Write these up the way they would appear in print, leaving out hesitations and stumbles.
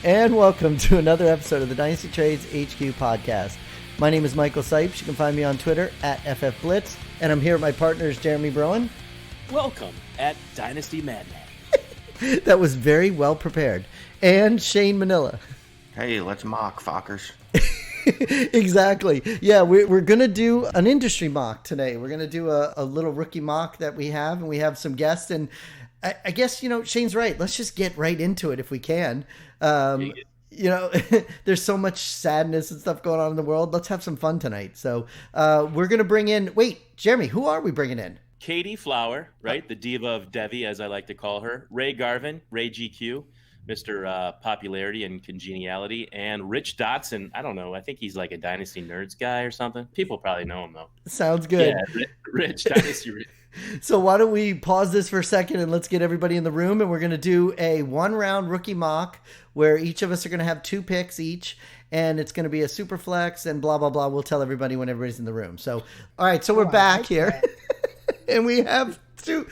And welcome to another episode of the Dynasty Trades HQ podcast. My name is Michael Cipes. You can find me on Twitter at FFBlitz. And I'm here with my partners, Jeremy Browand. Welcome at Dynasty Madman. That was very well prepared. And Shane Manila. Hey, let's mock, fuckers. Exactly. Yeah, we're going to do an industry mock today. We're going to do a little rookie mock that we have, and we have some guests. And I guess, Shane's right. Let's just get right into it if we can. There's so much sadness and stuff going on in the world. Let's have some fun tonight. So we're going to bring in, Jeremy, who are we bringing in? Katie Flower, right? The diva of Devi, as I like to call her. Ray Garvin, Ray GQ, Mr. Popularity and Congeniality. And Rich Dotson, I don't know. I think he's like a Dynasty Nerds guy or something. People probably know him, though. Sounds good. Yeah, Rich, Dynasty Rich. So why don't we pause this for a second and let's get everybody in the room, and we're going to do a one-round rookie mock where each of us are going to have 2 picks each, and it's going to be a super flex and blah, blah, blah. We'll tell everybody when everybody's in the room. So, all right, so we're back here. And we have two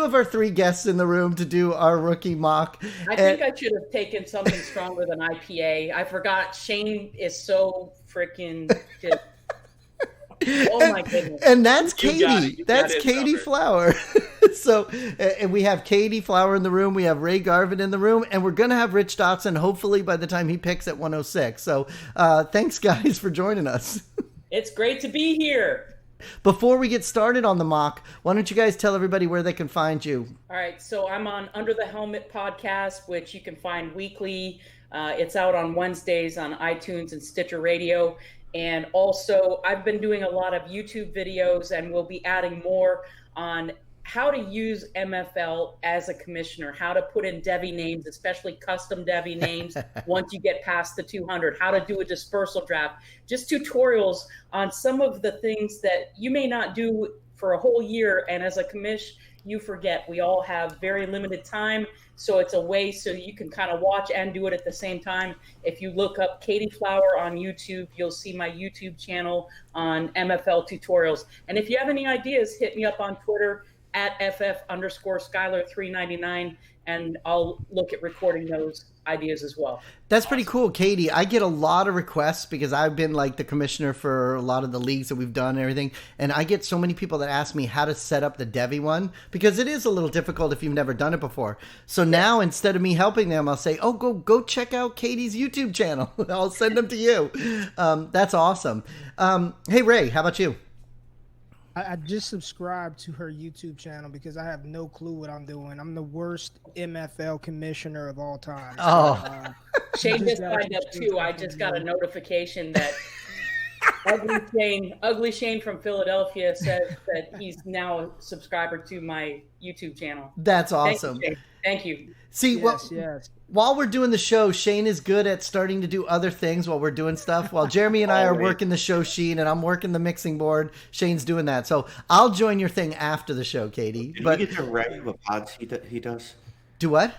of our 3 guests in the room to do our rookie mock. I think I should have taken something stronger than IPA. I forgot Shane is so freaking just... Oh my goodness. And that's Katie. That's Katie Flower. So, and we have Katie Flower in the room. We have Ray Garvin in the room, and we're going to have Rich Dotson hopefully by the time he picks at 106. So, thanks guys for joining us. It's great to be here. Before we get started on the mock, why don't you guys tell everybody where they can find you? All right. So I'm on Under the Helmet podcast, which you can find weekly. It's out on Wednesdays on iTunes and Stitcher Radio. And also, I've been doing a lot of YouTube videos, and we'll be adding more on how to use MFL as a commissioner, how to put in Devi names, especially custom Devi names once you get past the 200, how to do a dispersal draft, just tutorials on some of the things that you may not do for a whole year. And as a commish, you forget. We all have very limited time. So it's a way so you can kind of watch and do it at the same time. If you look up Katie Flower on YouTube, you'll see my YouTube channel on MFL tutorials. And if you have any ideas, hit me up on Twitter at FF_Skylar399, and I'll look at recording those ideas as well. That's pretty cool, Katie. I get a lot of requests because I've been like the commissioner for a lot of the leagues that we've done and everything. And I get so many people that ask me how to set up the Devi one, because it is a little difficult if you've never done it before. So now instead of me helping them, I'll say, go check out Katie's YouTube channel. I'll send them to you. That's awesome. Hey, Ray, how about you? I just subscribed to her YouTube channel because I have no clue what I'm doing. I'm the worst MFL commissioner of all time. Oh. Shane just signed up too. I just got a notification that Ugly Shane from Philadelphia says that he's now a subscriber to my YouTube channel. That's awesome. Thank you. See, yes. While we're doing the show, Shane is good at starting to do other things while we're doing stuff. While Jeremy and I are working the show sheet and I'm working the mixing board, Shane's doing that. So I'll join your thing after the show, Katie. Did we get to Ray what pods he does? Do what?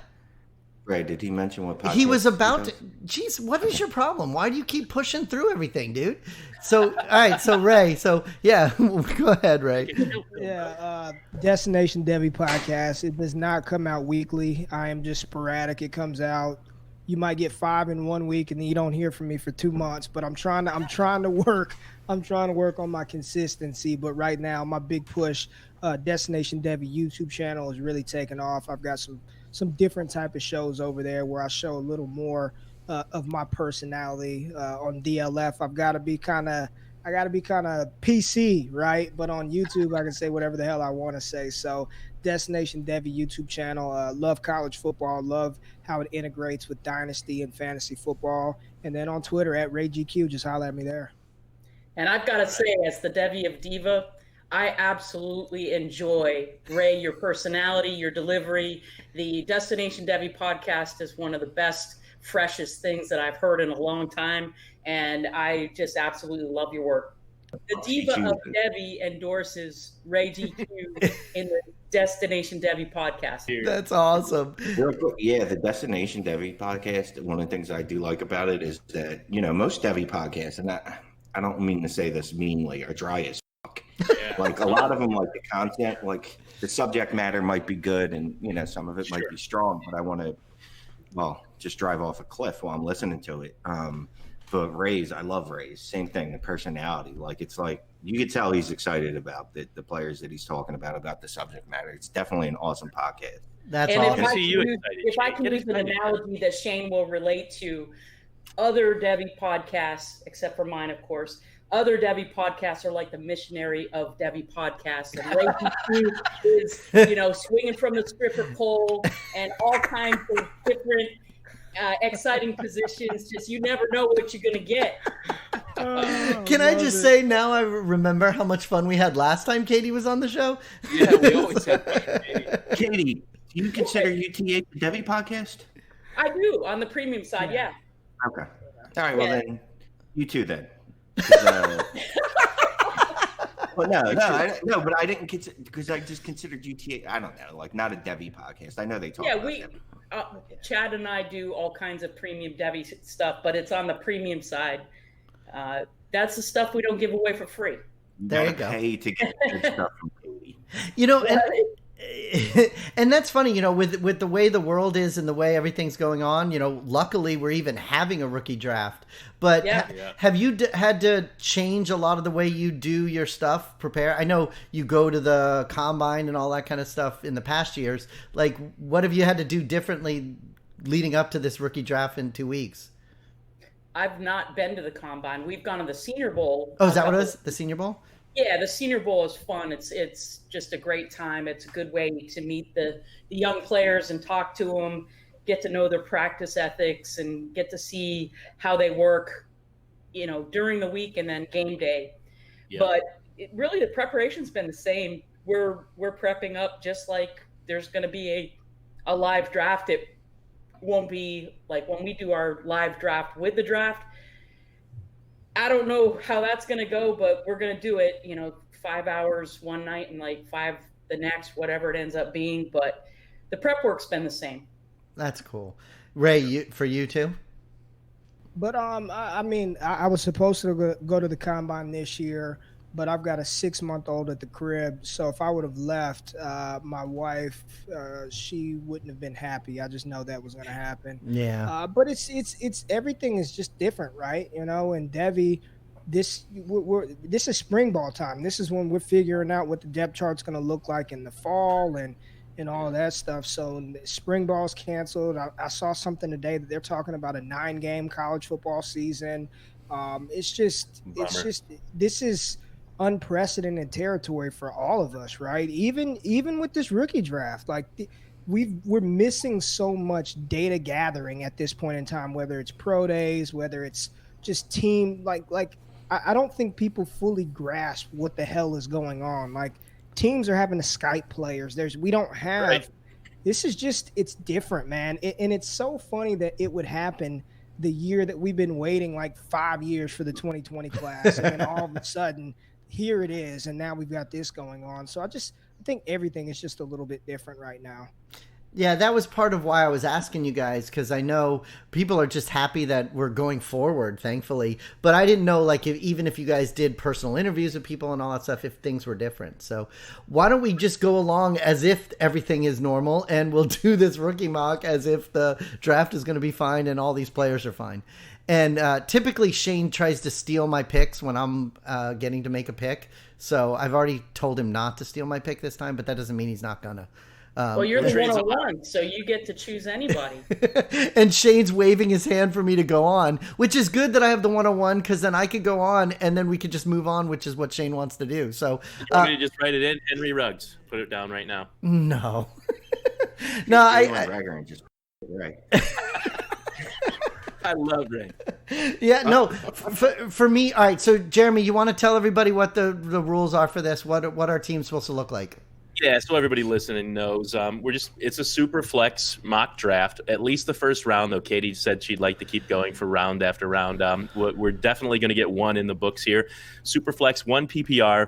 Ray, did he mention what podcast he was about to? Jeez, what is your problem? Why do you keep pushing through everything, dude? So, all right. So Ray, yeah, go ahead, Ray. Yeah, Destination Devi podcast. It does not come out weekly. I am just sporadic. It comes out. You might get 5 in 1 week, and then you don't hear from me for 2 months. But I'm trying to work on my consistency. But right now, my big push, Destination Devi YouTube channel is really taking off. I've got some different type of shows over there where I show a little more of my personality. On DLF, I got to be kind of PC, right? But on YouTube, I can say whatever the hell I want to say. So Destination Devi YouTube channel. Love college football. Love how it integrates with Dynasty and fantasy football. And then on Twitter at RayGQ, just holler at me there. And I've got to say, as the Devi of Diva, I absolutely enjoy, Ray, your personality, your delivery. The Destination Devi podcast is one of the best, freshest things that I've heard in a long time. And I just absolutely love your work. The Diva of Devi endorses Ray GQ in the Destination Devi podcast. That's awesome. Yeah, the Destination Devi podcast, one of the things I do like about it is that, most Devi podcasts, and I don't mean to say this meanly, are dry as fuck. Yeah. Like a lot of them, like the content, like the subject matter might be good and, some of it might be strong, but I want to, just drive off a cliff while I'm listening to it. But Ray's, I love Ray's. Same thing, the personality. Like, it's like you can tell he's excited about the players that he's talking about the subject matter. It's definitely an awesome podcast. That's and awesome. If I can use an analogy that Shane will relate to, other Devy podcasts, except for mine, of course, other Devy podcasts are like the missionary of Devy podcasts. And Ray is, swinging from the stripper pole and all kinds of different exciting positions. Just you never know what you're going to get. Can I just say now I remember how much fun we had last time Katie was on the show? Yeah, we always have fun, Katie. Katie, do you consider UTA the Devy podcast? I do, on the premium side, yeah. Okay. All right, well then, you too then. Well, no, but I didn't consider, because I just considered UTA. I don't know, like not a Devy podcast. I know they talk. Yeah, Chad and I do all kinds of premium Devy stuff, but it's on the premium side. That's the stuff we don't give away for free. There you go. Pay to get good stuff from Katie. And that's funny, with the way the world is and the way everything's going on, luckily we're even having a rookie draft. But have you had to change a lot of the way you do your stuff, prepare? I know you go to the combine and all that kind of stuff in the past years. Like, what have you had to do differently leading up to this rookie draft in 2 weeks? I've not been to the combine. We've gone to the Senior Bowl. Oh, is that what it is? The Senior Bowl? Yeah, the Senior Bowl is fun. It's just a great time. It's a good way to meet the young players and talk to them, get to know their practice ethics, and get to see how they work, during the week and then game day. Yeah. But really, the preparation's been the same. We're prepping up just like there's going to be a live draft. It won't be like when we do our live draft with the draft. I don't know how that's going to go, but we're going to do it, 5 hours one night and like 5 the next, whatever it ends up being. But the prep work's been the same. That's cool. Ray, for you too? But I was supposed to go to the combine this year, but I've got a 6-month-old at the crib. So if I would have left, my wife, she wouldn't have been happy. I just know that was going to happen. Yeah. But it's everything is just different, right? And Devy, this is spring ball time. This is when we're figuring out what the depth chart's going to look like in the fall and all that stuff. So spring ball's canceled. I saw something today that they're talking about a 9-game college football season. This is unprecedented territory for all of us, right? Even with this rookie draft, like we're missing so much data gathering at this point in time, whether it's pro days, whether it's just team, like I don't think people fully grasp what the hell is going on. Like teams are having to Skype players. We don't have, right. This is just, it's different, man. And it's so funny that it would happen the year that we've been waiting like 5 years for the 2020 class. And then all of a sudden, here it is, and now we've got this going on. So I think everything is just a little bit different right now. Yeah, that was part of why I was asking you guys, because I know people are just happy that we're going forward, thankfully. But I didn't know, like, even if you guys did personal interviews with people and all that stuff, if things were different. So why don't we just go along as if everything is normal, and we'll do this rookie mock as if the draft is going to be fine and all these players are fine. And typically Shane tries to steal my picks when I'm getting to make a pick. So I've already told him not to steal my pick this time, but that doesn't mean he's not gonna. Well, you're the 101, so you get to choose anybody. And Shane's waving his hand for me to go on, which is good that I have the 101, because then I could go on and then we could just move on, which is what Shane wants to do. So you want me to just write it in? Henry Ruggs. Put it down right now. No. No, Right. I love Ray. Yeah, no. For me, all right. So, Jeremy, you want to tell everybody what the rules are for this? What our team's supposed to look like? Yeah, so everybody listening knows it's a super flex mock draft. At least the first round, though. Katie said she'd like to keep going for round after round. We're definitely going to get one in the books here. Super flex, 1 PPR,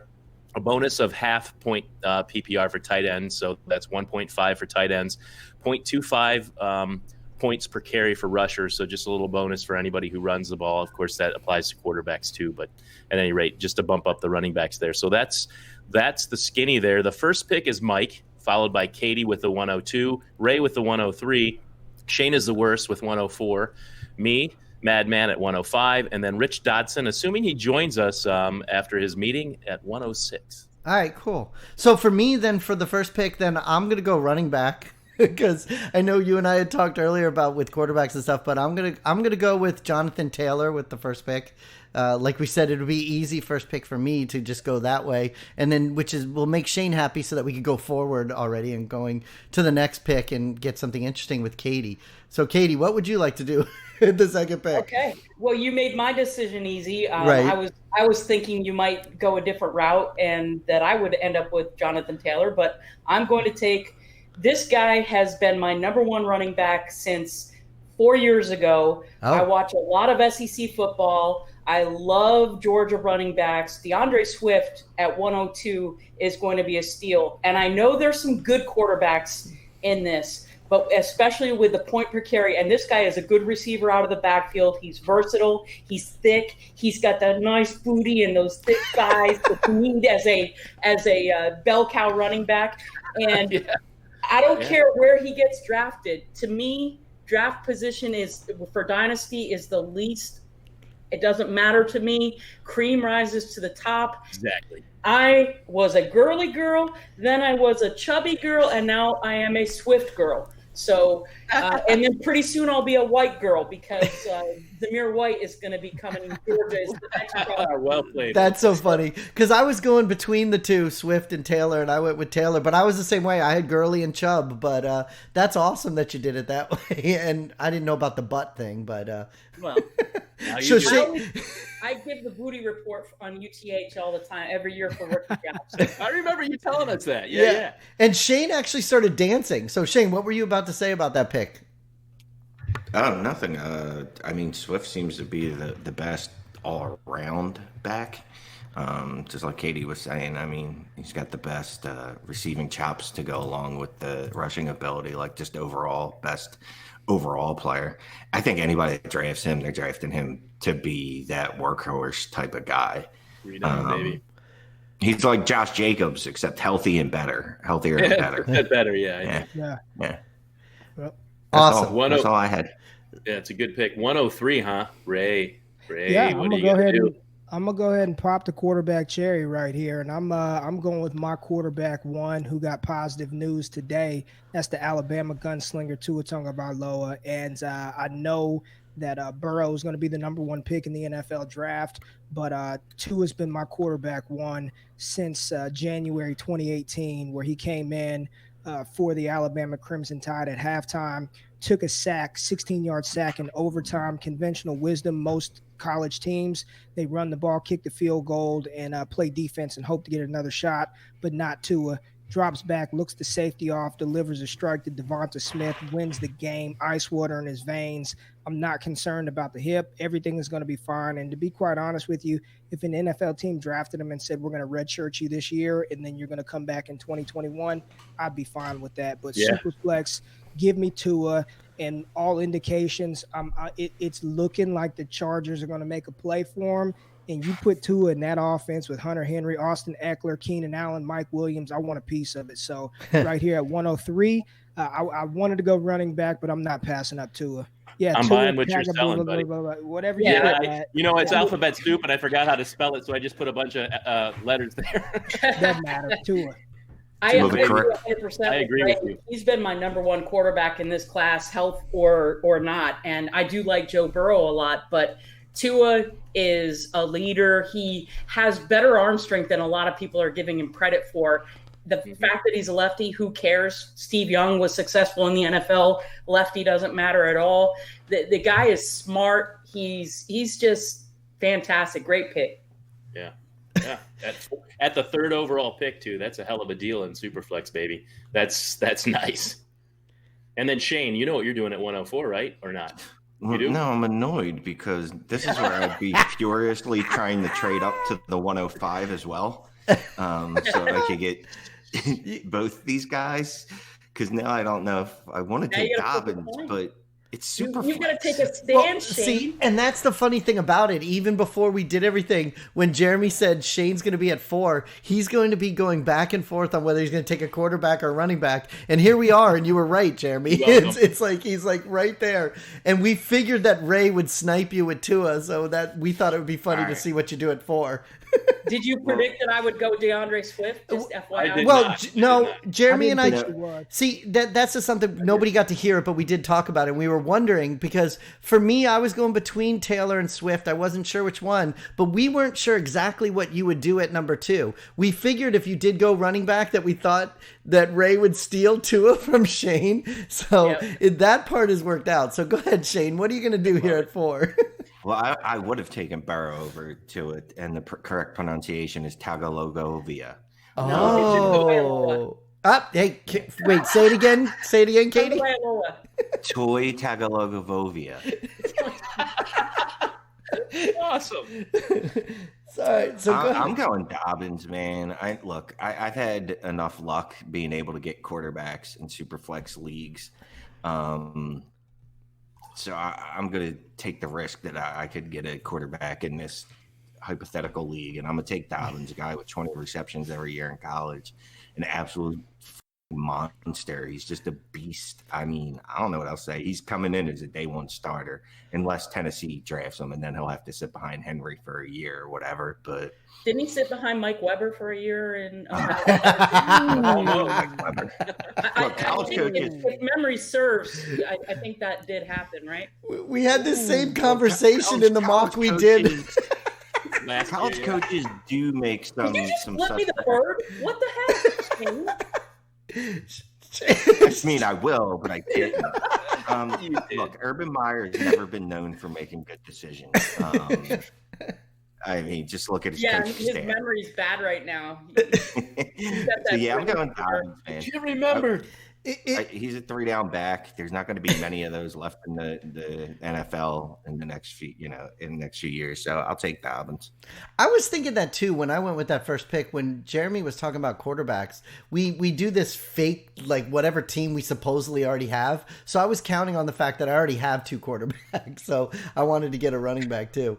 a bonus of half point PPR for tight ends. So that's 1.5 for tight ends, 0.25 points per carry for rushers. So just a little bonus for anybody who runs the ball. Of course, that applies to quarterbacks too, but at any rate, just to bump up the running backs there. So that's the skinny there. The first pick is Mike, followed by Katie with the 102, Ray with the 103, Shane is the worst with 104. Me, Madman at 105, and then Rich Dodson, assuming he joins us after his meeting, at 106. All right, cool. So for me, then, for the first pick, then I'm going to go running back because I know you and I had talked earlier about with quarterbacks and stuff, but I'm gonna go with Jonathan Taylor with the first pick. Like we said, it would be easy first pick for me to just go that way, and then will make Shane happy so that we could go forward already and going to the next pick and get something interesting with Katie. So, Katie, what would you like to do in the second pick? Okay. Well, you made my decision easy. Right. I was thinking you might go a different route and that I would end up with Jonathan Taylor, but I'm going to take this guy. Has been my number one running back since 4 years ago. Oh. I watch a lot of SEC football. I love Georgia running backs. DeAndre Swift at 102 is going to be a steal. And I know there's some good quarterbacks in this, but especially with the point per carry. And this guy is a good receiver out of the backfield. He's versatile. He's thick. He's got that nice booty and those thick thighs that you need as a bell cow running back. And yeah. I don't care where he gets drafted. To me, draft position is for Dynasty is the least. It doesn't matter to me. Cream rises to the top. Exactly. I was a girly girl, then I was a chubby girl, and now I am a Swift girl. So, and then pretty soon I'll be a white girl because Zamir White is going to be coming in Georgia. Is the next well played. That's so funny because I was going between the two, Swift and Taylor, and I went with Taylor. But I was the same way. I had Gurley and Chubb, but that's awesome that you did it that way. And I didn't know about the butt thing, but well, so I give the booty report on UTH all the time, every year for rookie jobs. I remember you telling us that. Yeah. And Shane actually started dancing. So Shane, what were you about to say about that pick? Oh, nothing. I mean, Swift seems to be the best all-around back. Just like Katie was saying, I mean, he's got the best receiving chops to go along with the rushing ability, like just overall best overall player. I think anybody that drafts him, they're drafting him to be that workhorse type of guy. Baby. He's like Josh Jacobs, except healthier and better. Better, yeah. Well, awesome. That's all I had. Yeah, it's a good pick. 103, huh? Ray. Yeah, what are you gonna do? I'm gonna go ahead and pop the quarterback cherry right here, and I'm going with my quarterback one who got positive news today. That's the Alabama gunslinger Tua Tagovailoa, and I know that Burrow is going to be the number one pick in the NFL draft, but Tua's been my quarterback one since January 2018, where he came in for the Alabama Crimson Tide at halftime, took a sack, 16-yard sack in overtime. Conventional wisdom, most college teams, they run the ball, kick the field goal, and play defense and hope to get another shot, but not Tua. Drops back, looks the safety off, delivers a strike to Devonta Smith, wins the game, ice water in his veins. I'm not concerned about the hip. Everything is going to be fine. And to be quite honest with you, if an NFL team drafted him and said, we're going to redshirt you this year, and then you're going to come back in 2021, I'd be fine with that. But Superflex, give me Tua. And all indications, it's looking like the Chargers are going to make a play for him. And you put Tua in that offense with Hunter Henry, Austin Eckler, Keenan Allen, Mike Williams, I want a piece of it. So right here at 103, I wanted to go running back, but I'm not passing up Tua. Yeah, I'm Tua, buying what you're selling, buddy. Whatever. It's alphabet soup, and I forgot how to spell it, so I just put a bunch of letters there. Doesn't matter. Tua. I agree 100%. I agree with you. He's been my number one quarterback in this class, health or not. And I do like Joe Burrow a lot, but Tua is a leader. He has better arm strength than a lot of people are giving him credit for. The fact that he's a lefty, who cares? Steve Young was successful in the NFL. Lefty doesn't matter at all. The guy is smart. He's just fantastic. Great pick. Yeah. At the third overall pick too. That's a hell of a deal in Superflex, baby. That's nice. And then Shane, you know what you're doing at 104, right? Or not? You do? No, I'm annoyed because this is where I'd be furiously trying to trade up to the 105 as well, so I could get both these guys. Because now I don't know if I want to take Dobbins, but It's super. You got to take a stand, Shane. See, and that's the funny thing about it. Even before we did everything, when Jeremy said Shane's going to be at 4, he's going to be going back and forth on whether he's going to take a quarterback or running back. And here we are, and you were right, Jeremy. It's like he's like right there. And we figured that Ray would snipe you with Tua, so that we thought it would be funny to see what you do at 4. Did you predict that I would go DeAndre Swift? Just FYI. Well, no, Jeremy and I see that's just something nobody got to hear it, but we did talk about it. And we were wondering because for me, I was going between Taylor and Swift. I wasn't sure which one, but we weren't sure exactly what you would do at number 2. We figured if you did go running back that we thought that Ray would steal Tua from Shane. So that part has worked out. So go ahead, Shane. What are you going to do here at 4? Well, I would have taken Burrow over to it, and the correct pronunciation is Tagovailoa. Oh. Hey, wait, say it again. Say it again, Katie. Toy Tagovailoa. Awesome. Sorry, so I'm going Dobbins, man. I've had enough luck being able to get quarterbacks in Superflex leagues. So I'm going to take the risk that I could get a quarterback in this hypothetical league, and I'm going to take Dobbins, a guy with 20 receptions every year in college, an absolute monster. He's just a beast. I mean, I don't know what else to say. He's coming in as a day 1 starter, unless Tennessee drafts him, and then he'll have to sit behind Henry for a year or whatever. But didn't he sit behind Mike Weber for a year in Mike Weber. Look, college coaches. If memory serves, I think that did happen, right? We had this same conversation in the mock we did. College coaches do make some. Did you just flip me the bird? What the heck? I mean, I will, but I didn't. Look, Urban Meyer has never been known for making good decisions. I mean, just look at his coaching his staff. memory's bad right now. So I'm going Dobbins, man. Do you remember? He's a 3-down back. There's not going to be many of those left in the NFL in the next few years. So I'll take Dobbins. I was thinking that too when I went with that first pick. When Jeremy was talking about quarterbacks, we do this fake like whatever team we supposedly already have. So I was counting on the fact that I already have 2 quarterbacks. So I wanted to get a running back too.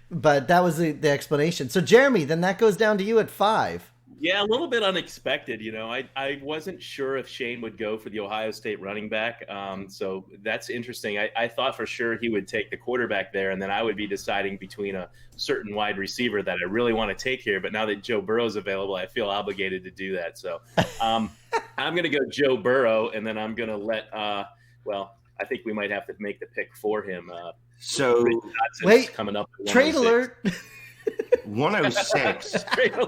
But that was the explanation. So Jeremy, then that goes down to you at 5. Yeah, a little bit unexpected. I wasn't sure if Shane would go for the Ohio State running back. So that's interesting. I thought for sure he would take the quarterback there, and then I would be deciding between a certain wide receiver that I really want to take here. But now that Joe Burrow's available, I feel obligated to do that. So I'm going to go Joe Burrow, and then I'm going to let I think we might have to make the pick for him. So wait, coming up trade alert. 106.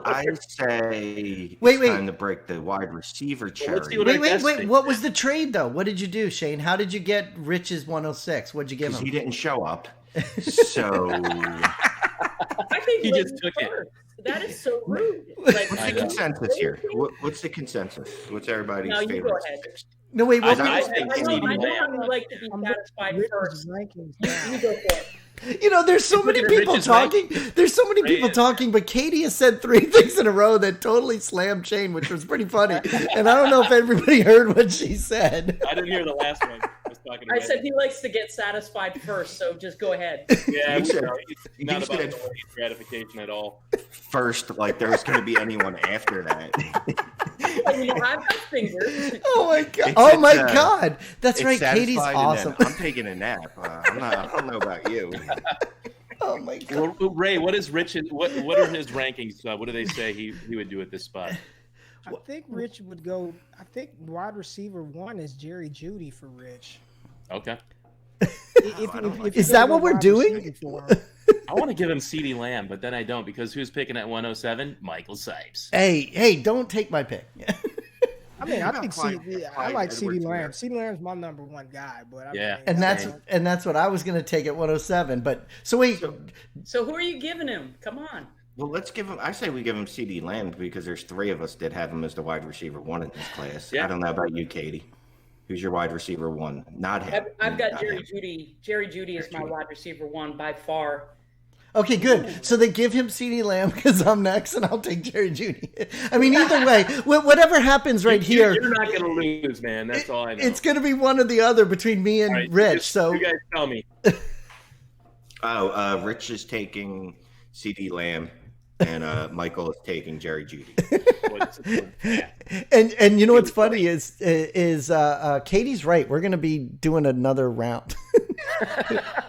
I say wait. Time to break the wide receiver cherry. Wait. What was the trade though? What did you do, Shane? How did you get Rich's 106? What'd you give him? He didn't show up. So I think he just took it. That is so rude. Like, what's the consensus here? What's the consensus? What's everybody's favorite? You go ahead. No, wait. What I think I know how you like to be satisfied first. You go for it. There's so many people talking. There's so many people talking, but Katie has said 3 things in a row that totally slammed Shane, which was pretty funny. And I don't know if everybody heard what she said. I didn't hear the last one. I said he likes to get satisfied first, so just go ahead. Yeah, he's not about delayed gratification at all. First, like there was going to be anyone after that. I've got fingers. Oh my god! Oh my god! That's right. Katie's awesome. I'm taking a nap. I don't know about you. Oh my god! Well, Ray, what is Rich's? What are his rankings? What do they say he would do at this spot? I think Rich would go. I think wide receiver 1 is Jerry Jeudy for Rich. Okay. Is that what we're doing? I want to give him CeeDee Lamb, but then I don't because who's picking at 107? Michael Cipes. Hey, don't take my pick. I mean, I think I like CeeDee Lamb. CeeDee Lamb's my number 1 guy, but that's what I was going to take at 107. But so wait. So who are you giving him? Come on. Well, let's give him. I say we give him CeeDee Lamb because there's 3 of us that have him as the wide receiver 1 in this class. Yeah. I don't know about you, Katie. Who's your wide receiver 1? Not him. I've got Jerry Jeudy. Jerry Jeudy is my wide receiver 1 by far. Okay, good. So they give him CeeDee Lamb because I'm next, and I'll take Jerry Jeudy. I mean, either way, whatever happens here, you're not going to lose, man. That's all I know. It's going to be one or the other between me and Rich. So you guys tell me. Rich is taking CeeDee Lamb, and Michael is taking Jerry Jeudy. and you know what's funny is Katie's right. We're going to be doing another round.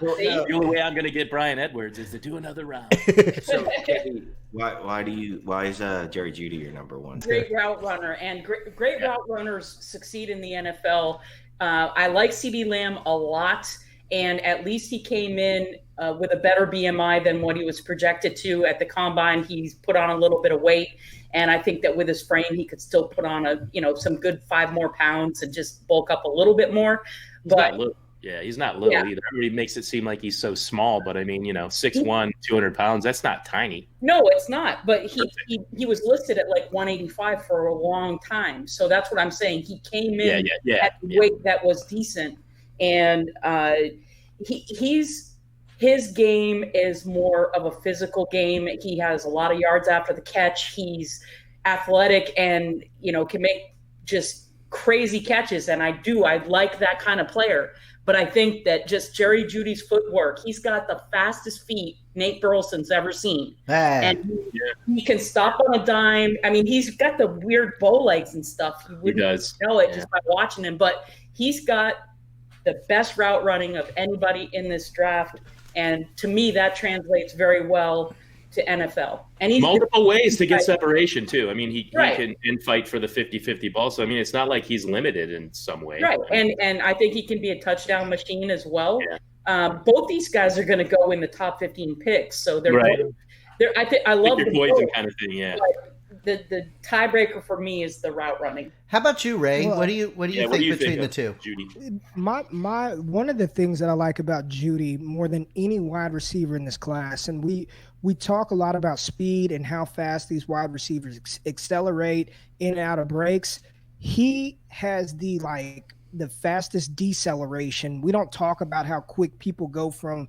The only way I'm going to get Brian Edwards is to do another round. So, Katie, why is Jerry Jeudy your number one? Great route runner, and great route runners succeed in the NFL. I like CeeDee Lamb a lot, and at least he came in with a better BMI than what he was projected to at the combine. He's put on a little bit of weight, and I think that with his frame, he could still put on some good 5 more pounds and just bulk up a little bit more. But he's not little either. Everybody makes it seem like he's so small, but I mean, 6'1", 200 pounds. That's not tiny. No, it's not. But he was listed at like 185 for a long time. So that's what I'm saying. He came in at the weight that was decent, and his game is more of a physical game. He has a lot of yards after the catch. He's athletic and, can make just crazy catches. And I like that kind of player. But I think that just Jerry Jeudy's footwork, he's got the fastest feet Nate Burleson's ever seen. And he can stop on a dime. I mean, he's got the weird bow legs and stuff. You wouldn't know it just by watching him. But he's got the best route running of anybody in this draft. And to me, that translates very well to NFL. And he's multiple ways to get separation, too. I mean, he can fight for the 50-50 ball. So, I mean, it's not like he's limited in some way. Right. And I think he can be a touchdown machine as well. Yeah. Both these guys are going to go in the top 15 picks. So they're I love the poison kind of thing, yeah. The tiebreaker for me is the route running. How about you, Ray? Well, what do you think between the two? Jeudy? My one of the things that I like about Jeudy more than any wide receiver in this class, and we talk a lot about speed and how fast these wide receivers accelerate in and out of breaks. He has the fastest deceleration. We don't talk about how quick people go from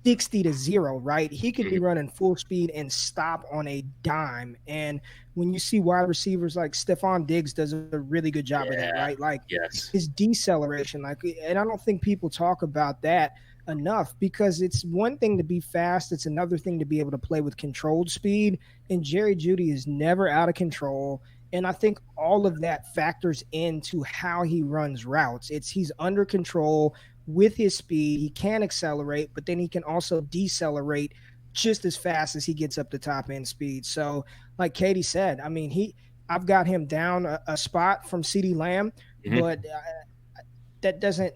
60 to 0, right? He could be running full speed and stop on a dime. And when you see wide receivers like Stephon Diggs does a really good job of that, right? His deceleration, and I don't think people talk about that enough, because it's one thing to be fast. It's another thing to be able to play with controlled speed. And Jerry Jeudy is never out of control. And I think all of that factors into how he runs routes. He's under control with his speed. He can accelerate, but then he can also decelerate just as fast as he gets up the top end speed. So like Katie said, I mean, I've got him down a spot from CeeDee Lamb, but that doesn't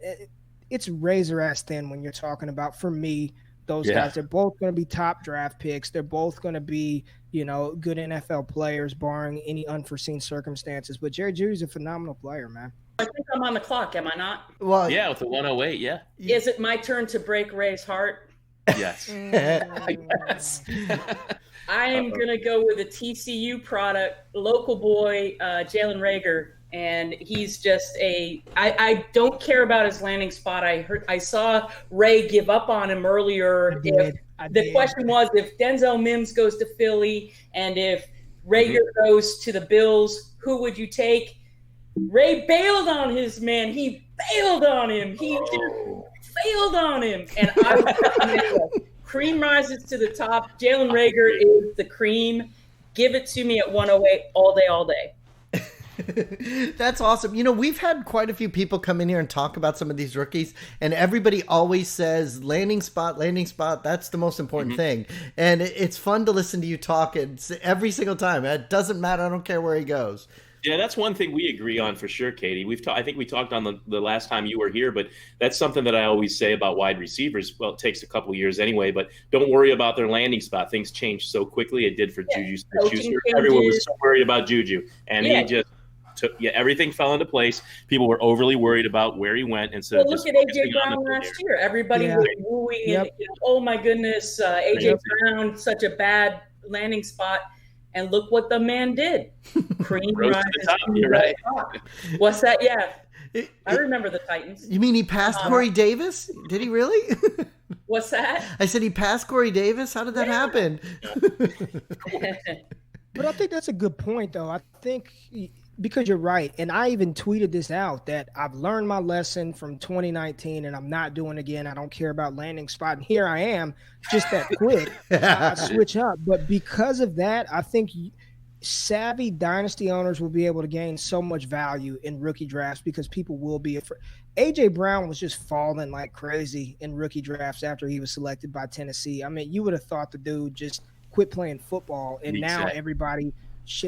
it's razor ass thin when you're talking about, for me, those guys. They're both going to be top draft picks. They're both going to be, good NFL players, barring any unforeseen circumstances. But Jerry Jeudy's a phenomenal player, man. I think I'm on the clock, am I not? Well, yeah, with the 108, yeah. Is it my turn to break Ray's heart? Yes. Yes. I am going to go with a TCU product, local boy, Jalen Reagor. And he's just I don't care about his landing spot. I saw Ray give up on him earlier. The question was, if Denzel Mims goes to Philly and if Reagor goes to the Bills, who would you take? Ray bailed on his man. He bailed on him. He just failed on him. And cream rises to the top. Jalen Reagor is the cream. Give it to me at 108 all day, all day. That's awesome. We've had quite a few people come in here and talk about some of these rookies, and everybody always says landing spot. That's the most important thing. And it's fun to listen to you talk every single time. It doesn't matter. I don't care where he goes. Yeah, that's one thing we agree on for sure, Katie. I think we talked on the last time you were here, but that's something that I always say about wide receivers. Well, it takes a couple of years anyway, but don't worry about their landing spot. Things change so quickly. It did for Juju Smith-Schuster. Everyone was so worried about Juju, and he just everything fell into place. People were overly worried about where he went instead of just look at AJ Brown last year. Everybody was wooing it. Oh my goodness, AJ Brown, such a bad landing spot. And look what the man did. Cream rises. You're right. What's that? Yeah. I remember the Titans. You mean he passed Corey Davis? Did he really? What's that? I said he passed Corey Davis? How did that happen? But I think that's a good point, though. I think because you're right, and I even tweeted this out, that I've learned my lesson from 2019 and I'm not doing it again. I don't care about landing spot. And here I am, just that quick. I switch up. But because of that, I think savvy dynasty owners will be able to gain so much value in rookie drafts because people will be afraid. A.J. Brown was just falling like crazy in rookie drafts after he was selected by Tennessee. I mean, you would have thought the dude just quit playing football, and now everybody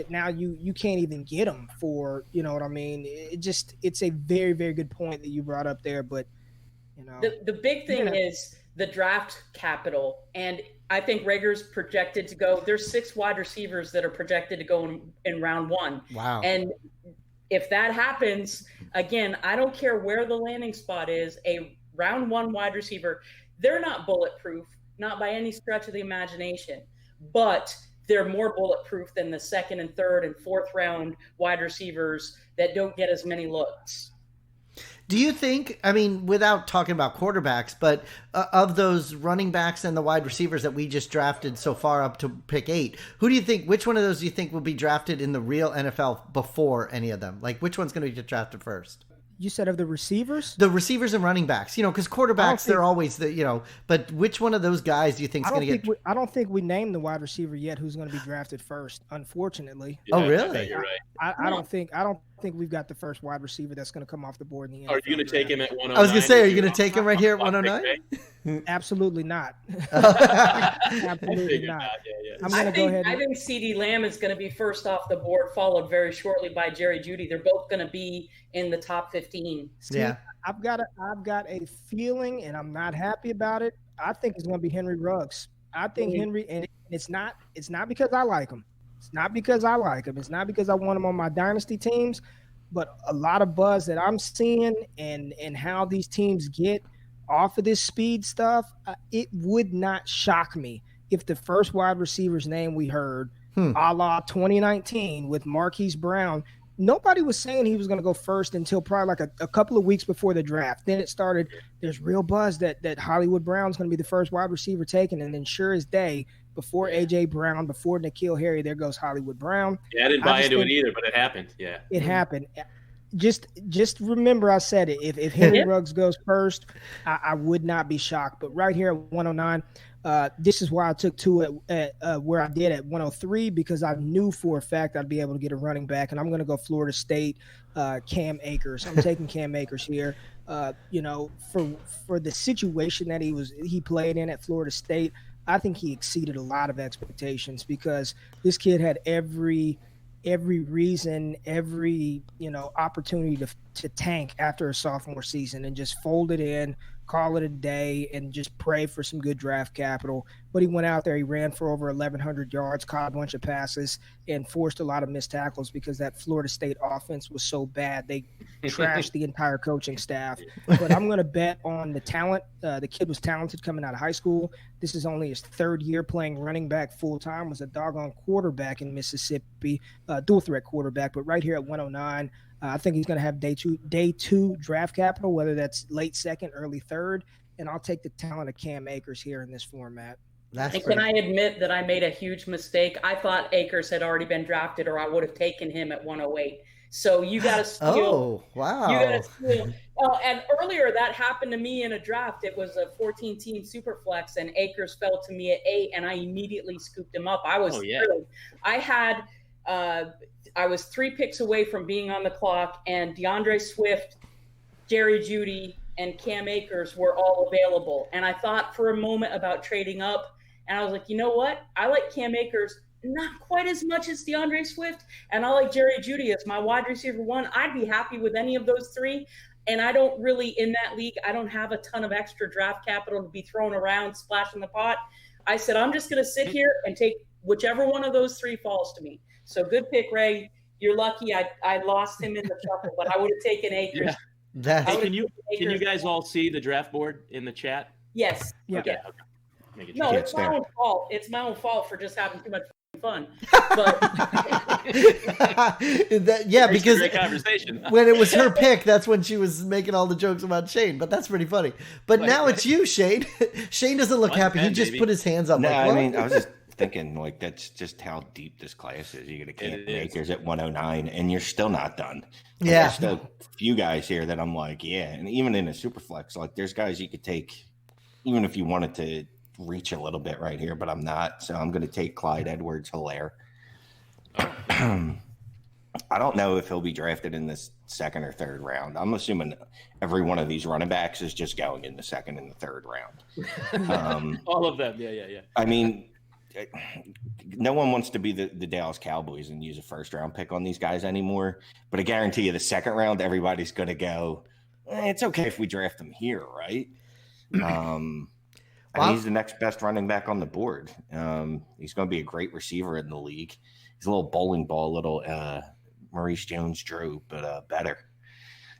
now you can't even get him for, you know what I mean? It's a very, very good point that you brought up there. But the big thing is the draft capital, and I think Rager's projected to go. There's 6 wide receivers that are projected to go in round 1. Wow. And if that happens, again, I don't care where the landing spot is, a round 1 wide receiver, they're not bulletproof, not by any stretch of the imagination, but they're more bulletproof than the 2nd and 3rd and 4th round wide receivers that don't get as many looks. Do you think, I mean, without talking about quarterbacks, but of those running backs and the wide receivers that we just drafted so far up to pick 8, who do you think, which one of those do you think will be drafted in the real NFL before any of them? Like, which one's going to get drafted first? You said of the receivers? The receivers and running backs, because quarterbacks, they're always but which one of those guys do you think is going to get? I don't think we named the wide receiver yet who's going to be drafted first, unfortunately. Yeah, oh, really? You're right. I don't think we've got the first wide receiver that's going to come off the board in the NFL. Are you going to take him at 109? I was going to say, are you going to take him right here at 109? Absolutely not. Absolutely not. Yeah. I'm going to go ahead. I think CeeDee Lamb is going to be first off the board, followed very shortly by Jerry Jeudy. They're both going to be in the top 15. Yeah. I've got a feeling, and I'm not happy about it. I think it's going to be Henry Ruggs. I think Henry, and it's not because I like him. It's not because I like him. It's not because I want him on my dynasty teams, but a lot of buzz that I'm seeing and how these teams get off of this speed stuff, it would not shock me if the first wide receiver's name we heard, a la 2019 with Marquise Brown, nobody was saying he was going to go first until probably like a couple of weeks before the draft. Then it started, there's real buzz that Hollywood Brown's going to be the first wide receiver taken, and then sure as day, before A.J. Brown, before N'Keal Harry, there goes Hollywood Brown. Yeah, I didn't buy into it either, but it happened. Yeah. It happened. Just remember I said it. If Henry Ruggs goes first, I would not be shocked. But right here at 109, this is why I took 2 at where I did at 103, because I knew for a fact I'd be able to get a running back, and I'm going to go Florida State, Cam Akers. I'm taking Cam Akers here. For the situation that he played in at Florida State, I think he exceeded a lot of expectations because this kid had every reason, every opportunity to tank after a sophomore season and just fold it in, call it a day, and just pray for some good draft capital. But he went out there, he ran for over 1,100 yards, caught a bunch of passes, and forced a lot of missed tackles because that Florida State offense was so bad. They trashed the entire coaching staff. But I'm going to bet on the talent. The kid was talented coming out of high school. This is only his 3rd year playing running back full-time, was a doggone quarterback in Mississippi, dual threat quarterback. But right here at 109, I think he's going to have day two draft capital, whether that's late 2nd, early 3rd, and I'll take the talent of Cam Akers here in this format. Can I admit that I made a huge mistake? I thought Akers had already been drafted, or I would have taken him at 108. So you got to steal. Oh, wow. You got to steal. And earlier that happened to me in a draft. It was a 14-team super flex, and Akers fell to me at 8, and I immediately scooped him up. I was thrilled. I was 3 picks away from being on the clock, and DeAndre Swift, Jerry Jeudy, and Cam Akers were all available. And I thought for a moment about trading up, and I was like, you know what? I like Cam Akers not quite as much as DeAndre Swift, and I like Jerry Jeudy as my wide receiver 1. I'd be happy with any of those 3. And I don't really, in that league, I don't have a ton of extra draft capital to be thrown around, splashing the pot. I said, I'm just going to sit here and take whichever one of those 3 falls to me. So good pick, Ray. You're lucky I lost him in the shuffle, but I would have taken Akers. Yeah. Hey, can you guys all see the draft board in the chat? Yes. Yeah. Okay. No, it's my own fault. It's my own fault for just having too much fun. But because great conversation. when it was her pick, that's when she was making all the jokes about Shane. But that's pretty funny. But now it's you, Shane. Shane doesn't look happy. He just put his hands up. No, like, what? I mean, I was just thinking, like, that's just how deep this class is. You're going to camp makers at 109, and you're still not done. Like, Yeah. There's still a few guys here that I'm like, yeah. And even in a super flex, like, there's guys you could take, even if you wanted to reach a little bit right here, but I'm not. So I'm going to take Clyde Edwards-Helaire. I don't know if he'll be drafted in this second or third round. I'm assuming every one of these running backs is just going in the second and the third round. All of them. Yeah. I mean, no one wants to be the Dallas Cowboys and use a first round pick on these guys anymore. But I guarantee you the second round, everybody's going to go, it's okay if we draft him here, right? And he's the next best running back on the board. He's going to be a great receiver in the league. He's a little bowling ball, little Maurice Jones-Drew, but better.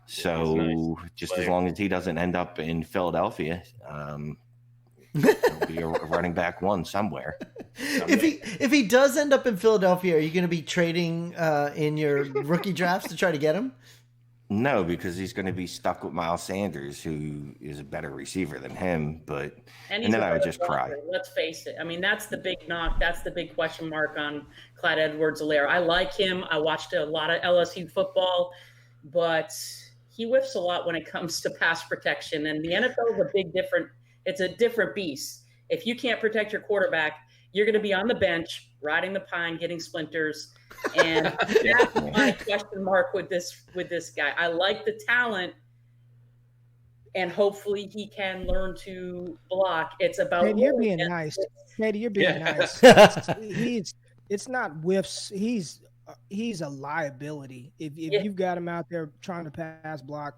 So nice. Just as long as he doesn't end up in Philadelphia, he'll be a running back one somewhere. If he does end up in Philadelphia, are you going to be trading in your rookie drafts to try to get him? No, because he's going to be stuck with Miles Sanders, who is a better receiver than him. And then I would just cry. Let's face it. I mean, that's the big knock. That's the big question mark on Clyde Edwards-Helaire. I like him. I watched a lot of LSU football, but he whiffs a lot when it comes to pass protection. And the NFL is it's a different beast. If you can't protect your quarterback, you're going to be on the bench, riding the pine, getting splinters. And that's my question mark with this guy. I like the talent, and hopefully he can learn to block. It's about Katie, you're being nice. Katie, you're being nice. It's not whiffs. He's a liability. If you've got him out there trying to pass block,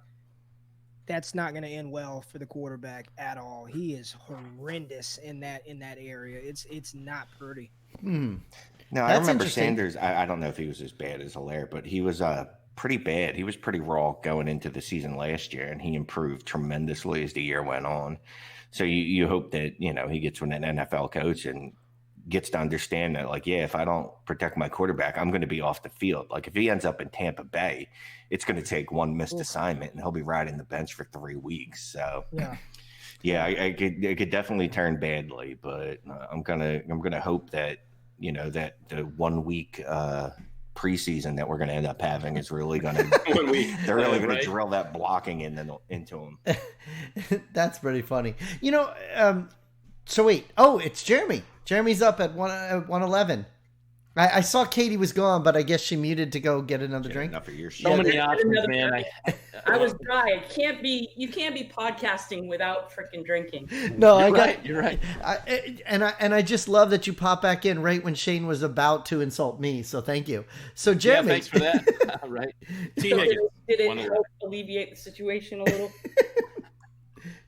that's not going to end well for the quarterback at all. He is horrendous in that area. It's not pretty. No, I remember Sanders. I don't know if he was as bad as Helaire, but he was pretty bad. He was pretty raw going into the season last year, and he improved tremendously as the year went on. So you hope that, he gets with an NFL coach and gets to understand that, like, if I don't protect my quarterback, I'm going to be off the field. Like, if he ends up in Tampa Bay, it's going to take one missed assignment, and he'll be riding the bench for 3 weeks. So, I could definitely turn badly, but I'm gonna hope that that the 1 week preseason that we're going to end up having is really going to they're really going to drill that blocking into him. That's pretty funny. So wait, it's Jeremy. Jeremy's up at 111. I saw Katie was gone, but I guess she muted to go get another drink. Enough of your shit. So many options, man. I was dry. You can't be podcasting without freaking drinking. No, you're right. I just love that you pop back in right when Shane was about to insult me. So thank you. So Jeremy, thanks for that. Right. Did it help alleviate the situation a little?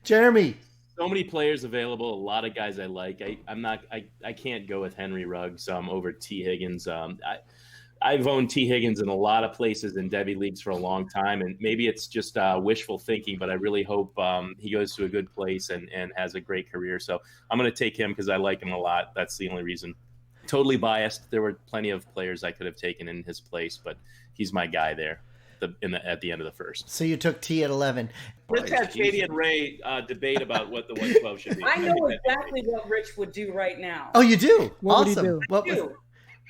Jeremy. So many players available, a lot of guys I like. I can't go with Henry Ruggs over T. Higgins. I've owned T. Higgins in a lot of places in Devy leagues for a long time, and maybe it's just wishful thinking, but I really hope he goes to a good place and has a great career. So I'm going to take him because I like him a lot. That's the only reason. Totally biased. There were plenty of players I could have taken in his place, but he's my guy there. At the end of the first. So you took T at 11. Let's have Katie and Ray debate about what the 112 should be. I know exactly what Rich would do right now. Oh, you do? What awesome. Would he do?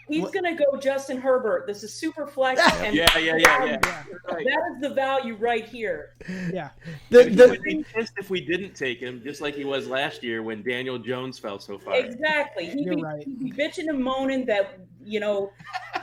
He's going to go Justin Herbert. This is super flex. And yeah. Right. That is the value right here. Yeah. He would be pissed if we didn't take him, just like he was last year when Daniel Jones fell so far. Exactly. He'd be bitching and moaning that, so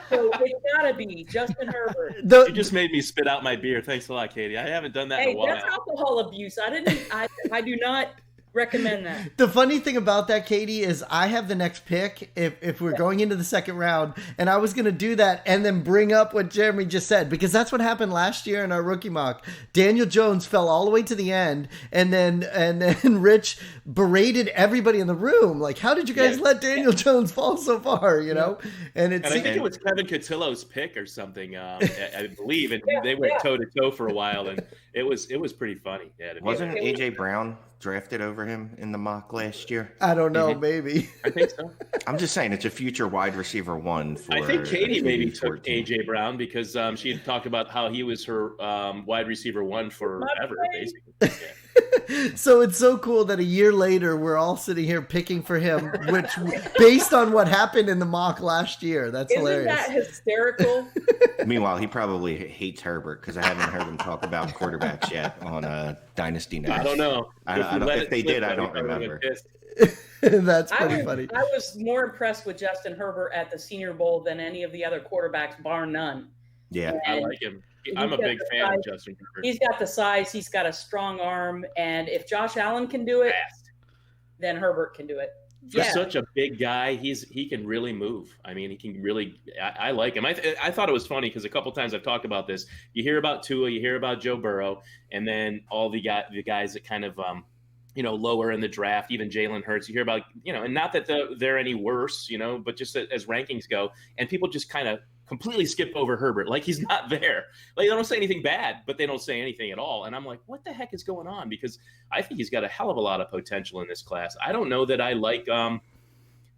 it's got to be Justin Herbert. You just made me spit out my beer. Thanks a lot, Katie. I haven't done that in a while. That's alcohol abuse. I do not recommend that. The funny thing about that, Katie, is I have the next pick if we're going into the second round, and I was going to do that and then bring up what Jeremy just said, because that's what happened last year in our rookie mock. Daniel Jones fell all the way to the end, and then Rich berated everybody in the room. Like, how did you guys let Daniel Jones fall so far, And I think it was Kevin Cotillo's pick or something, I believe, and they went toe-to-toe for a while, and it was pretty funny. Wasn't A.J. Brown drafted over him in the mock last year? I don't know, maybe. I think so. I'm just saying it's a future wide receiver one for. I think Katie maybe took 14. AJ Brown because she had talked about how he was her wide receiver one forever, basically. Yeah. So it's so cool that a year later we're all sitting here picking for him, which based on what happened in the mock last year. That's hilarious. Isn't that hysterical? Meanwhile, he probably hates Herbert because I haven't heard him talk about quarterbacks yet on Dynasty Nerds. I don't know. If they did, I don't remember. That's pretty funny. I was more impressed with Justin Herbert at the Senior Bowl than any of the other quarterbacks, bar none. Yeah, I like him. I'm a big fan of Justin Herbert. He's got the size. He's got a strong arm. And if Josh Allen can do it, then Herbert can do it. For such a big guy, he can really move. I mean, he can really. I like him. I thought it was funny because a couple times I've talked about this. You hear about Tua, you hear about Joe Burrow, and then all the guys that kind of lower in the draft, even Jalen Hurts. You hear about and not that they're any worse, but just as rankings go, and people just kind of completely skip over Herbert like he's not there. Like they don't say anything bad, but they don't say anything at all. And I'm like, what the heck is going on? Because I think he's got a hell of a lot of potential in this class. I don't know that I like. I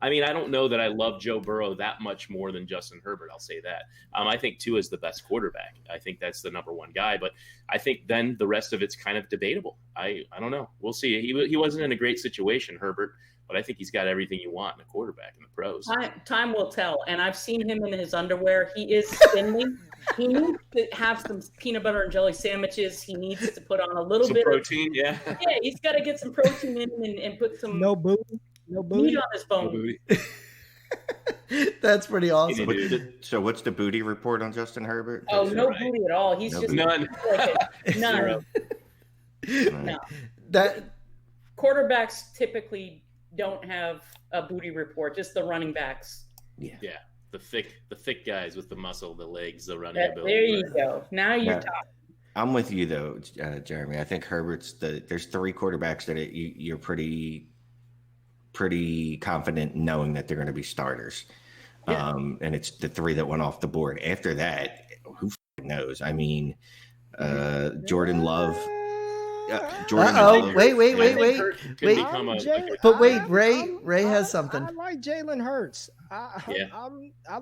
don't know that I love Joe Burrow that much more than Justin Herbert. I'll say that. I think Tua is the best quarterback. I think that's the number one guy. But I think then the rest of it's kind of debatable. I don't know. We'll see. He wasn't in a great situation, Herbert. But I think he's got everything you want in a quarterback in the pros. Time will tell. And I've seen him in his underwear. He is thinly. He needs to have some peanut butter and jelly sandwiches. He needs to put on a little bit protein. Yeah, he's got to get some protein in and put some no booty meat on his bone. That's pretty awesome. So what's the booty report on Justin Herbert? Oh, no booty at all. He's just none. None. No. That quarterbacks typically don't have a booty report, just the running backs. Yeah. The thick guys with the muscle, the legs, the running ability. There you go. Now you're talking. I'm with you though, Jeremy. I think Herbert's there's three quarterbacks that you're pretty confident knowing that they're going to be starters. Yeah. And it's the three that went off the board. After that, who knows? I mean, Jordan Love. Wait. But wait, Ray has something. I like Jalen Hurts. I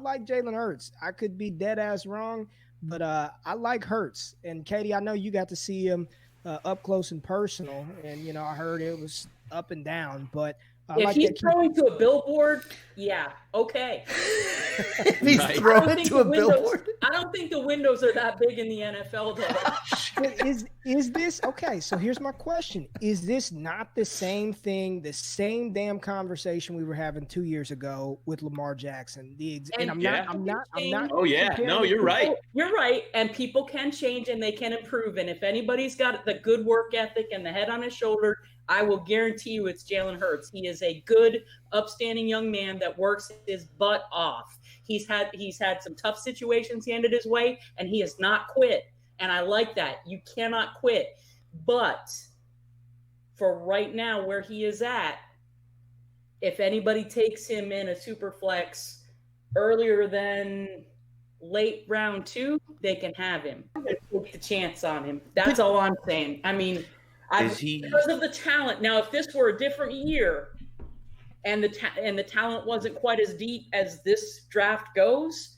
like Jalen Hurts. I could be dead ass wrong, but I like Hurts. And Katie, I know you got to see him up close and personal, and I heard it was up and down. But if he's throwing to a billboard, yeah, okay. If he's throwing to a billboard, I don't think the windows are that big in the NFL though. Is this okay? So here's my question: is this not the same thing, the same damn conversation we were having 2 years ago with Lamar Jackson? I'm not. Oh yeah, no, you're right. You're right, and people can change and they can improve. And if anybody's got the good work ethic and the head on his shoulder, I will guarantee you it's Jalen Hurts. He is a good, upstanding young man that works his butt off. He's had some tough situations handed his way, and he has not quit. And I like that. You cannot quit. But for right now, where he is at, if anybody takes him in a super flex earlier than late round 2, they can have him. Take the chance on him. That's all I'm saying. I mean, because of the talent. Now, if this were a different year and the talent wasn't quite as deep as this draft goes,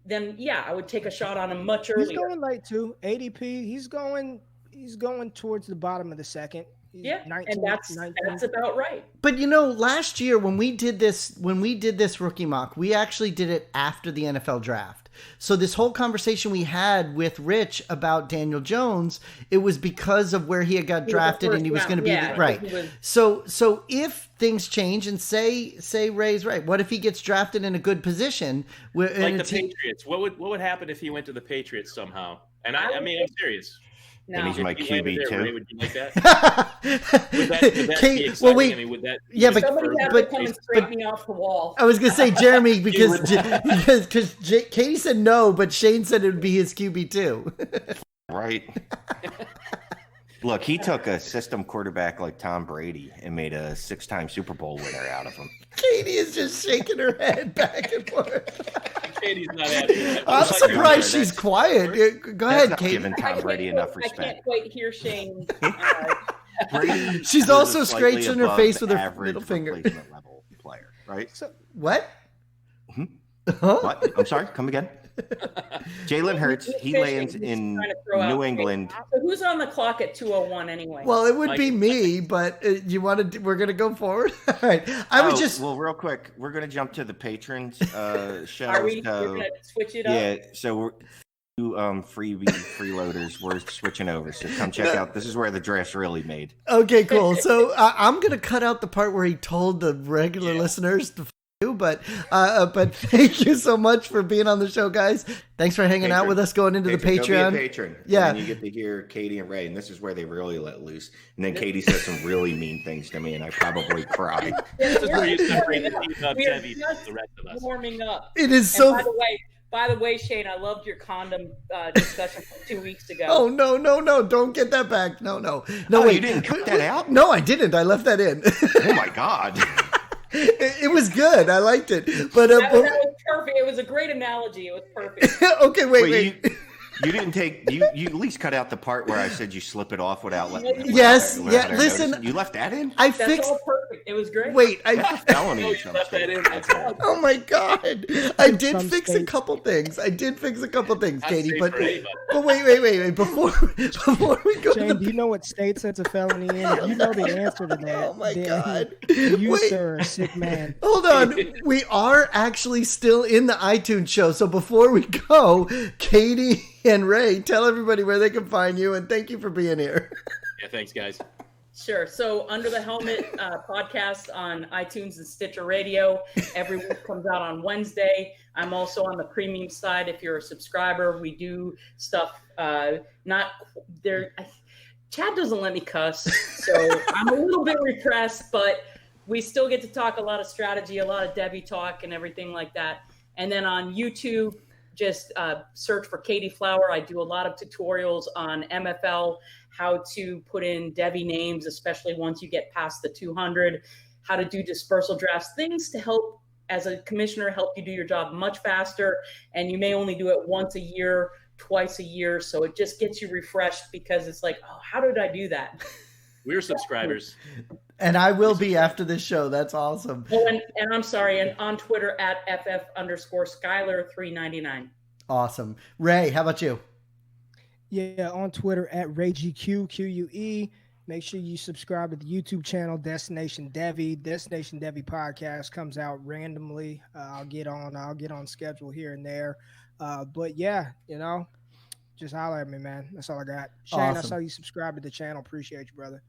then yeah, I would take a shot on him much earlier. He's going late too. ADP. He's going towards the bottom of the second. Yeah, 19, and that's about right. But last year when we did this rookie mock, we actually did it after the NFL draft. So this whole conversation we had with Rich about Daniel Jones, it was because of where he had got drafted and he was going to be right. So if things change and say Ray's right, what if he gets drafted in a good position? Like the Patriots, what would happen if he went to the Patriots somehow? And I'm serious. No. And he's my QB too. Would you like that? would that be exciting? Well, wait. Would that? Yeah, but come and scrape me off the wall. I was gonna say Jeremy because Katie said no, but Shane said it would be his QB too. Right. Look, he took a system quarterback like Tom Brady and made a 6-time Super Bowl winner out of him. Katie is just shaking her head back and forth. Katie's not happy. I'm surprised she's quiet. Go ahead, Katie. Giving Tom Brady enough respect. I can't quite hear Shane Brady She's was also a slightly scratching her above face with her average middle finger. replacement level player, right? So, what? Hmm? Huh? What? I'm sorry. Come again. Jalen Hurts. He lands in New England. So who's on the clock at 2:01 anyway? Well, it would be me, but you want to? We're gonna go forward. All right. I would just. Well, real quick, we're gonna jump to the patrons show. Are we? So, We're gonna switch it up. yeah. So we're freeloaders. We're switching over. So come check out. This is where the draft's really made. Okay, cool. So I'm gonna cut out the part where he told the regular listeners to you, but thank you so much for being on the show, guys. Thanks for hanging out with us going into the Patreon. Go be a patron. Yeah. And you get to hear Katie and Ray, and this is where they really let loose. And then Katie says some really mean things to me, and I probably cry. This is where you separate the team of Debbie from the rest of us. Warming up. It is so. And by the way, Shane, I loved your condom discussion from 2 weeks ago. Oh no! Don't get that back. No. Wait, you didn't cut that out? No, I didn't. I left that in. Oh my God. It was good. I liked it. But that was perfect. It was a great analogy. It was perfect. Okay, wait. You didn't take you at least cut out the part where I said you slip it off without letting it. Yes, yeah. Listen, notice. You left that in. That's all perfect. It was great. Wait, That's a felony. You left that in. That's all. Oh my God! I did fix a couple things. Katie. But wait. Before we go, Shane, do you know what state sets a felony in? If you know the answer to that, oh my God! You, sir, are a sick man. Hold on. We are actually still in the iTunes show. So before we go, Katie and Ray, tell everybody where they can find you, and thank you for being here. Yeah, thanks, guys. Sure. So Under the Helmet podcast on iTunes and Stitcher Radio every week comes out on Wednesday. I'm also on the premium side. If you're a subscriber, we do stuff not there. Chad doesn't let me cuss, so I'm a little bit repressed, but we still get to talk a lot of strategy, a lot of Debbie talk and everything like that. And then on YouTube, just search for Katie Flower. I do a lot of tutorials on MFL, how to put in Debbie names, especially once you get past the 200, how to do dispersal drafts, things to help, as a commissioner, help you do your job much faster. And you may only do it once a year, twice a year. So it just gets you refreshed, because it's like, oh, how did I do that? We're subscribers. And I will be after this show. That's awesome. Oh, and I'm sorry, and on Twitter at FF_Skyler399. Awesome. Ray, how about you? Yeah, on Twitter at RayGQ, QUE. Make sure you subscribe to the YouTube channel, Destination Devi. Destination Devi podcast comes out randomly. I'll get on schedule here and there. But yeah, just holler at me, man. That's all I got. Shane, Awesome. I saw you subscribe to the channel. Appreciate you, brother.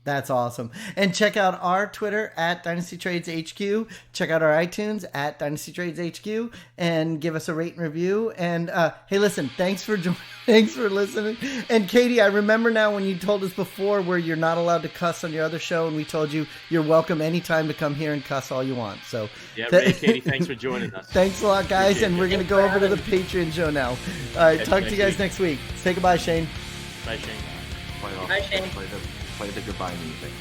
That's awesome. And check out our Twitter at DynastyTradesHQ. Check out our iTunes at DynastyTradesHQ and give us a rate and review. And hey, listen, thanks for listening. And Katie, I remember now when you told us before where you're not allowed to cuss on your other show, and we told you you're welcome anytime to come here and cuss all you want. So yeah, Ray, Katie, thanks for joining us. Thanks a lot, guys. And we're going to go over to the Patreon show now. All right, talk to you guys next week. Say goodbye, Shane. Bye, Shane. Play Bye, Shane. Play the goodbye music.